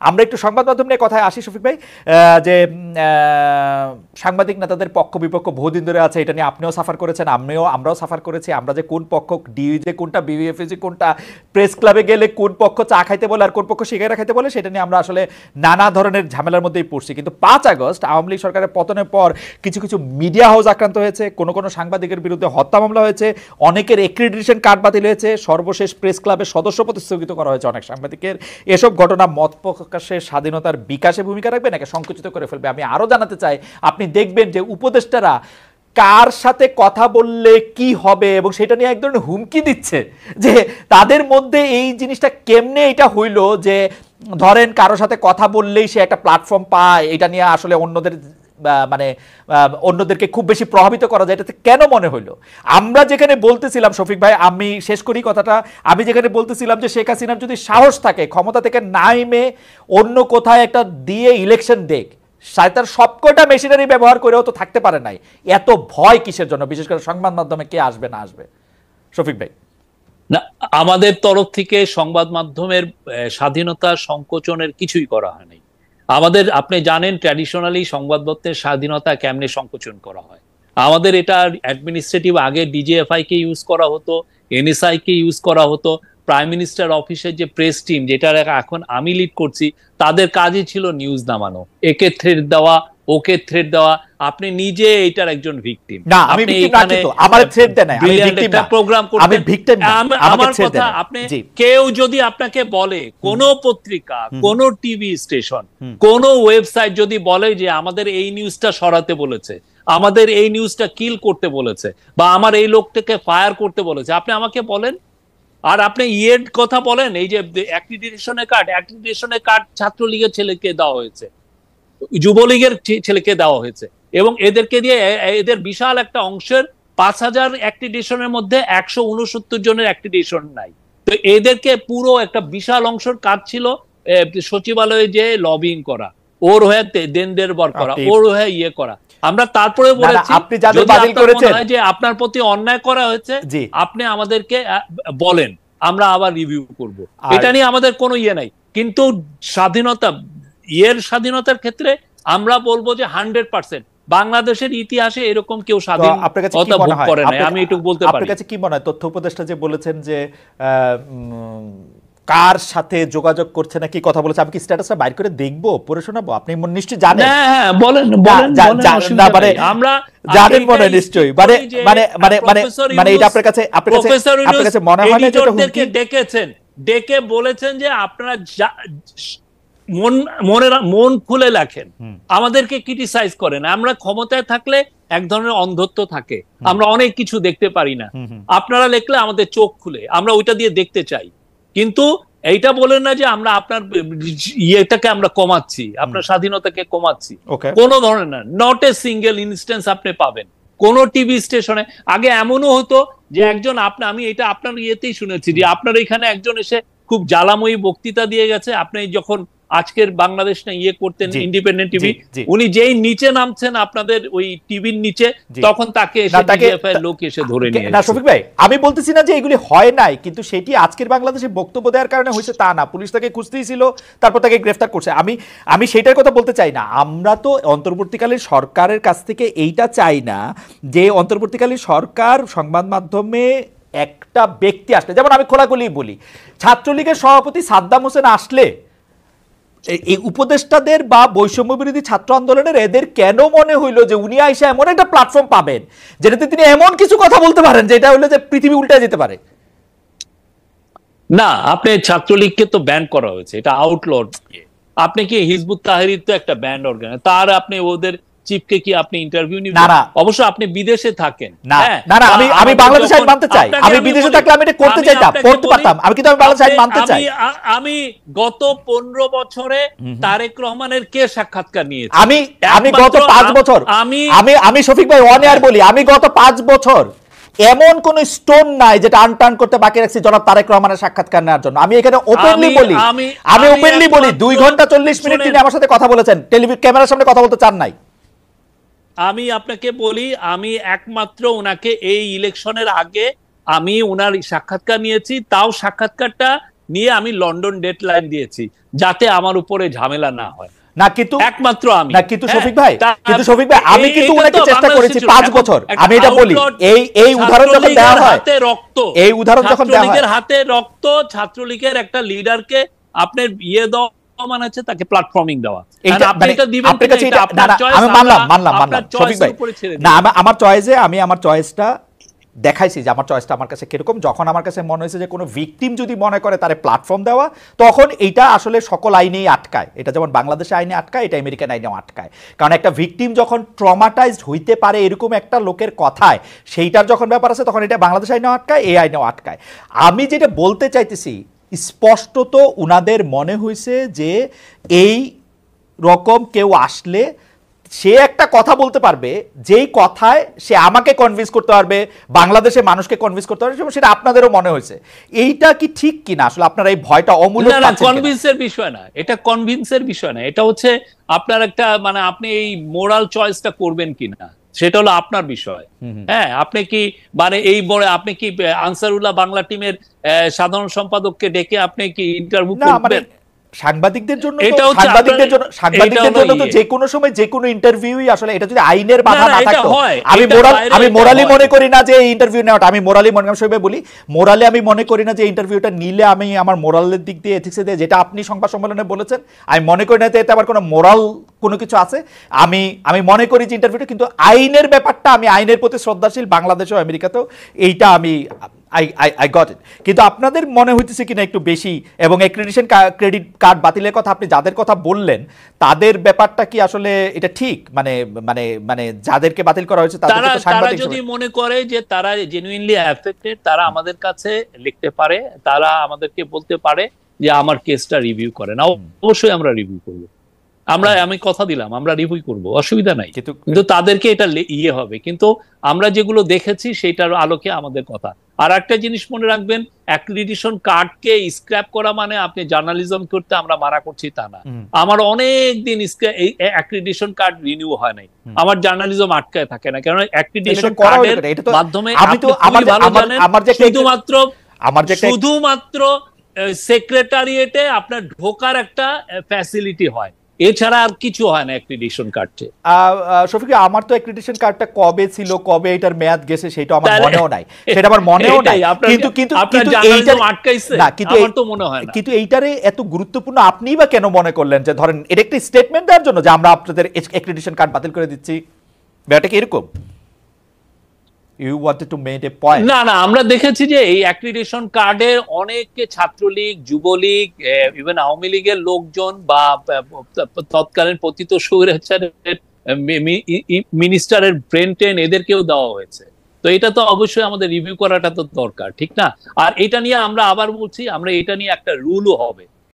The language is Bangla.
আমরা একটু সংবাদ মাধ্যম নিয়ে কথায় আসি শফিক ভাই, যে সাংবাদিক নেতাদের পক্ষ বিপক্ষ বহুদিন ধরে আছে, এটা নিয়ে আপনিও সাফার করেছেন, আমরাও সাফার করেছি। আমরা যে কোন পক্ষ, ডিইউজে কোনটা, বিবিএফএসি কোনটা, প্রেস ক্লাবে গেলে কোন পক্ষ চা খাইতে বলে আর কোন পক্ষ সিগারেট খাইতে বলে, সেটা নিয়ে আমরা আসলে নানা ধরনের ঝামেলার মধ্যেই পড়ছি। কিন্তু 5 আগস্ট আওয়ামী লীগ সরকারের পতনের পর কিছু কিছু মিডিয়া হাউস আক্রান্ত হয়েছে, কোনো সাংবাদিকের বিরুদ্ধে হত্যা মামলা হয়েছে, অনেকের এক্রিডিটেশন কার্ড বাতিল হয়েছে, সর্বশেষ প্রেস ক্লাবের সদস্যপদ স্থগিত করা হয়েছে অনেক সাংবাদিকের। এসব ঘটনা মত প্রকাশের স্বাধীনতার বিকাশে ভূমিকা রাখবে নাকি সংকুচিত করে ফেলবে? আমি আরো জানাতে চাই, আপনি দেখবেন যে উপদেষ্টারা কার সাথে কথা বললে কি হবে এবং সেটা নিয়ে এক ধরনের হুমকি দিচ্ছে, যে তাদের মধ্যে এই জিনিসটা কেমনে এটা হইলো যে ধরেন কারো সাথে কথা বললেই সে একটা প্ল্যাটফর্ম পায়, এটা নিয়ে আসলে অন্যদেরকে খুব বেশি প্রভাবিত করা যায়, এটাতে কেন মনে হইলো? আমরা যেখানে বলতেছিলাম, শফিক ভাই আমি শেষ করি কথাটা, আমি যেখানে বলতেছিলাম যে শেখ হাসিনার যদি সাহস থাকে ক্ষমতা থেকে নাইমে অন্য কোথায় একটা দিয়ে ইলেকশন দেখ, তার সবকটা মেশিনারি ব্যবহার করেও তো থাকতে পারে নাই, এত ভয় কিসের জন্য, বিশেষ করে সংবাদ মাধ্যমে কে আসবে না আসবে? শফিক ভাই। না, আমাদের তরফ থেকে সংবাদ মাধ্যমের স্বাধীনতা সংকোচনের কিছুই করা হয়নি। আমাদের, আপনি জানেন ট্র্যাডিশনালি সংবাদপত্রের স্বাধীনতা কেমনে সংকোচন করা হয়। আমাদের এটা অ্যাডমিনিস্ট্রেটিভ, আগে ডিজিএফআই কে ইউজ করা হতো, এনএসআই কে ইউজ করা হতো, প্রাইম মিনিস্টার অফিসের যে প্রেস টিম, যেটা এখন আমি লিড করছি, তাদের কাজই ছিল নিউজ নামানো, একে থ্রেড দেওয়া, ওকে থ্রেড দেওয়া। আপনি নিজে এটার একজন ভিকটিম। না, আমি ভিকটিম না, কিন্তু আমার থ্রেড দেন নাই, আমি ভিকটিম না, প্রোগ্রাম করতে, আমি ভিকটিম না, আমার কথা, আপনি কেউ যদি আপনাকে বলে, কোন পত্রিকা, কোন টিভি স্টেশন, কোন ওয়েবসাইট যদি বলে যে আমাদের এই নিউজটা সরাতে বলেছে, আমাদের এই নিউজটা কিল করতে বলেছে, বা আমার এই লোকটাকে ফায়ার করতে বলেছে, আপনি আমাকে বলেন। আর আপনি ইয়ের কথা বলেন, এই যে অ্যাক্রিডিটেশনের কার্ড ছাত্রলীগের ছেলেকে দেওয়া হয়েছে, যুবলীগের ছেলেকে দেওয়া হয়েছে, এবং এদেরকে দিয়ে এদের বিশাল একটা অংশের 5000 অ্যাক্রিডিটেশনের মধ্যে 169 জনের অ্যাক্রিডিটেশন নাই। তো এদেরকে পুরো একটা বিশাল অংশের কাজ ছিল সচিবালয়ে যে লবিং করা, ওর হয়ে দেনদের বর করা, ওর হয়ে ইয়ে করা। আমরা তারপরে বলেছি যে আপনার প্রতি অন্যায় করা হয়েছে, আপনি আমাদেরকে বলেন, আমরা আবার রিভিউ করব। এটা নিয়ে আমাদের কোনো ইয়ে নাই। কিন্তু স্বাধীনতার ক্ষেত্রে আমরা বলবো যে 100% বাংলাদেশের ইতিহাসে এরকম কেউ স্বাধীনতা ভোগ করে না, আমি এটুকু বলতে পারি। আপনার কাছে কি মনে হয়, তথ্য উপদেষ্টা যে বলেছেন যে কার সাথে যোগাযোগ করছে না কি কথা বলেছে, আমি কি স্ট্যাটাসটা বাইর করে দেখবো, পড়ে শোনাবো? আপনি নিশ্চয়ই জানেন। হ্যাঁ, বলেন। আমরা জানেন মনে হয় নিশ্চয়ই, মানে এটা আপনার কাছে মনে হয় না যে এটা ডেকেছেন, ডেকে বলেছেন যে আপনারা মন খুলে লেখেন, আমাদেরকে ক্রিটিসাইজ করেন। আমরা ক্ষমতায় থাকলে এক ধরনের অন্ধত্ব থাকে, আমরা অনেক কিছু দেখতে পারি না। আপনারা লিখলে আমাদের চোখ খুলে, আমরা ওইটা দিয়ে দেখতে চাই। কিন্তু এইটা বলেন না যে আমরা আপনার ইয়েটাকে আমরা কমাচ্ছি, আপনার স্বাধীনতাকে কমাচ্ছি, কোন ধরনের না। নট এ সিঙ্গেল ইনস্ট্যান্স আপনি পাবেন কোন টিভি স্টেশনে। আগে এমনও হতো যে একজন, আমি এটা আপনার ইয়েতেই শুনেছি যে আপনার এখানে একজন এসে খুব জ্বালাময়ী বক্তৃতা দিয়ে গেছে, আপনি যখন আজকের বাংলাদেশ না ইয়ে করতেন, ইন্ডিপেন্ডেন্ট টিভি, উনি যেই নিচে নামছেন আপনাদের ওই টিভির নিচে, তখন তাকে লোক এসে ধরে নিয়ে। না শফিক ভাই, আমি বলতেছি না যে এগুলি হয় নাই, কিন্তু সেটি আজকের বাংলাদেশে বক্তব্য দেওয়ার কারণে হয়েছে তা না। পুলিশ তাকে খুঁজতেই ছিল, তারপর তাকে গ্রেফতার করছে। আমি সেটার কথা বলতে চাই না। আমরা তো অন্তর্বর্তীকালীন সরকারের কাছ থেকে এইটা চাই না যে অন্তর্বর্তীকালীন সরকার সংবাদ মাধ্যমে একটা ব্যক্তি আসলে, যেমন আমি খোলাখুলি বলি, ছাত্রলীগের সভাপতি সাদ্দাম হোসেন আসলে এই উপদেষ্টাদের বা বৈষম্য বিরোধী ছাত্র আন্দোলনের এদের কেন মনে হইলো যে উনি আইসা এমন একটা প্ল্যাটফর্ম পাবেন যেটাতে তিনি এমন কিছু কথা বলতে পারেন যেটা হইলো যে পৃথিবী উল্টে যেতে পারে? না, আপনি ছাত্রলীগকে তো ব্যান করা হয়েছে, এটা আউটলড। আপনি কি হিজবুত তাহরির তো একটা ব্যান্ড অর্গান, তার আপনি ওদের চিফকে কি আপনি ইন্টারভিউ নিবেন? না, অবশ্য আপনি বিদেশে থাকেন। না না, আমি বাংলাদেশে আইন মানতে চাই। আমি বিদেশে থাকলে আমি এটা করতে চাইতাম, করতে পারতাম। আমি কিন্তু আমি বাংলাদেশে আইন মানতে চাই। আমি গত 15 বছরে তারেক রহমানের কে সাক্ষাৎকার নিয়েছি? আমি গত 5 বছর, আমি শফিক ভাই ওয়ান ইয়ার বলি, আমি গত 5 বছর এমন কোন স্টোন নাই যেটা আনটার্ন করতে বাকি রাখছি জনাব তারেক রহমানের সাক্ষাৎকার নেওয়ার জন্য। আমি এখানে ওপেনলি বলি, আমি ওপেনলি বলি 2 ঘন্টা 40 মিনিট তিনি আমার সাথে কথা বলেছেন, টেলিভিশন ক্যামেরার সামনে কথা বলতে চান নাই। আমি আপনাকে বলি, আমি একমাত্র ওনাকে এই ইলেকশনের আগে আমি ওনার সাক্ষাৎকার নিয়েছি, তাও সাক্ষাৎকারটা নিয়ে আমি লন্ডন ডেডলাইন দিয়েছি যাতে আমার উপরে ঝামেলা না হয়। না কিন্তু একমাত্র আমি না কিন্তু শফিক ভাই, কিন্তু শফিক ভাই আমি কিন্তু ওনাকে চেষ্টা করেছি 5 বছর। আমি এটা বলি, এই উদাহরণ যখন দেওয়া হয়, রক্ত, এই উদাহরণ যখন দেওয়া হয়, ছাত্রলীগের হাতে রক্ত, ছাত্রলীগের একটা লিডারকে আপনার দেওয়া মানে হচ্ছে তাকে প্ল্যাটফর্মিং দেওয়া। আপনি এটা দিবেন, আমি মানলাম শফিক ভাই, না আমার চয়েসে আমি আমার চয়েসটা দেখাইছি যে আমার চয়েসটা আমার কাছে কিরকম। যখন আমার কাছে মনে হয়েছে যে কোনো ভিকটিম যদি মনে করে তারে প্ল্যাটফর্ম দেওয়া, তখন এইটা আসলে সকল আইনেই আটকায়। এটা যেমন বাংলাদেশে আইনে আটকায়, এটা আমেরিকান আইনেও আটকায়। কারণ একটা ভিকটিম যখন ট্রমাটাইজড হইতে পারে এরকম একটা লোকের কথায়, সেইটার যখন ব্যাপার আছে তখন এটা বাংলাদেশ আইনেও আটকায়, এই আইনেও আটকায়। আমি যেটা বলতে চাইতেছি, স্পষ্টত উনাদের মনে হয়েছে যে এই রকম কেউ আসলে সে একটা কথা বলতে পারবে, যেই কথায় সে আমাকে কনভিন্স করতে পারবে, বাংলাদেশে মানুষকে কনভিন্স করতে পারবে, সেটা আপনাদেরও মনে হয়েছে। এইটা কি ঠিক কিনা আসলে? আপনারা এই ভয়টা অমূলক পাচ্ছেন কিনা? কনভিন্সের বিষয় না, এটা কনভিন্সের বিষয় না, এটা হচ্ছে আপনার একটা মানে আপনি এই মোরাল চয়েসটা করবেন কিনা সেটা হলো আপনার বিষয়। হ্যাঁ, আপনি কি মানে আপনি কি আনসারুল্লাহ বাংলা টিমের সাধারণ সম্পাদককে ডেকে আপনি কি ইন্টারভিউ করবেন? সাংবাদিকদের জন্য তো যে কোনো সময় যে কোনো ইন্টারভিউই আসলে, এটা যদি আইনের বাধা না থাকতো, আমি মোরালি মনে করি না যে ইন্টারভিউ নেওয়াটা, আমি মোরালি বলি, মোরালি আমি মনে করি না যে ইন্টারভিউটা নিলে আমি আমার মোরালের দিক দিয়ে, এথিক্সে দিয়ে, যেটা আপনি সংবাদ সম্মেলনে বলেছেন, আমি মনে করি না যে এতে আবার কোনো মোরাল কোনো কিছু আছে। আমি মনে করি যে ইন্টারভিউটা, কিন্তু আইনের ব্যাপারটা, আমি আইনের প্রতি শ্রদ্ধাশীল, বাংলাদেশেও আমেরিকাতেও, এইটা আমি I got it। কিন্তু আপনাদের মনে হইতেছে কিনা একটু বেশি, এবং অ্যাক্রেডিটেশন ক্রেডিট কার্ড বাতিলের কথা আপনি যাদের কথা বললেন, তাদের ব্যাপারটা কি আসলে এটা ঠিক? মানে মানে মানে যাদেরকে বাতিল করা হয়েছে তারা যদি মনে করে যে তারা জেনুইনলি অ্যাফেক্টেড, তারা আমাদের কাছে লিখতে পারে, তারা আমাদেরকে বলতে পারে যে আমার কেসটা রিভিউ করেন। অবশ্যই আমরা রিভিউ করব, আমি কথা দিলাম আমরা রিভিউ করব, অসুবিধা নাই। কিন্তু তাদেরকে এটা হবে, কিন্তু আমরা যেগুলো দেখেছি সেটার আলোকে আমাদের কথা। আর একটা জিনিস মনে রাখবেন, অ্যাক্রিডিটেশন কার্ডকে স্ক্র্যাপ করা মানে আপনি জার্নালিজম করতে আমরা মানা করছি তা না। আমার অনেক দিন এই অ্যাক্রিডিটেশন কার্ড রিনিউ হয় নাই, আমার জার্নালিজম আটকায় থাকে না, কারণ অ্যাক্রিডিটেশন কার্ডের মাধ্যমে শুধুমাত্র সেক্রেটারিয়েটে আপনার ঢোকার একটা ফ্যাসিলিটি হয়, এছাড়া আর কিছু হয় না অ্যাক্রিডিটেশন কার্ডে। শফিক, আমার তো অ্যাক্রিডিটেশন কার্ডটা কবে ছিল, কবে এটার মেয়াদ গেছে সেটা আমার মনেও নাই, সেটা আমার মনেও নাই। কিন্তু এইটারে এত গুরুত্বপূর্ণ আপনিই বা কেন মনে করলেন যে ধরেন এটা একটা স্টেটমেন্ট দেওয়ার জন্য যে আমরা আপনাদের অ্যাক্রিডিটেশন কার্ড বাতিল করে দিচ্ছি? ব্যাপারটা কি এরকম? You wanted to make a point? না, আমরা দেখেছি যে এই অ্যাক্রিডিটেশন কার্ডে অনেকে ছাত্রলীগ, যুবলীগ, ইভেন আওয়ামী লীগের লোকজন বা তৎকালীন পতিত স্বৈরাচারের মিনিস্টারের ব্রেন টেন এদেরকেও দেওয়া হয়েছে। তো এটা তো অবশ্যই আমাদের রিভিউ করাটা তো দরকার, ঠিক না? আর এটা নিয়ে আমরা আবার বলছি, আমরা এটা নিয়ে একটা রুলও হবে।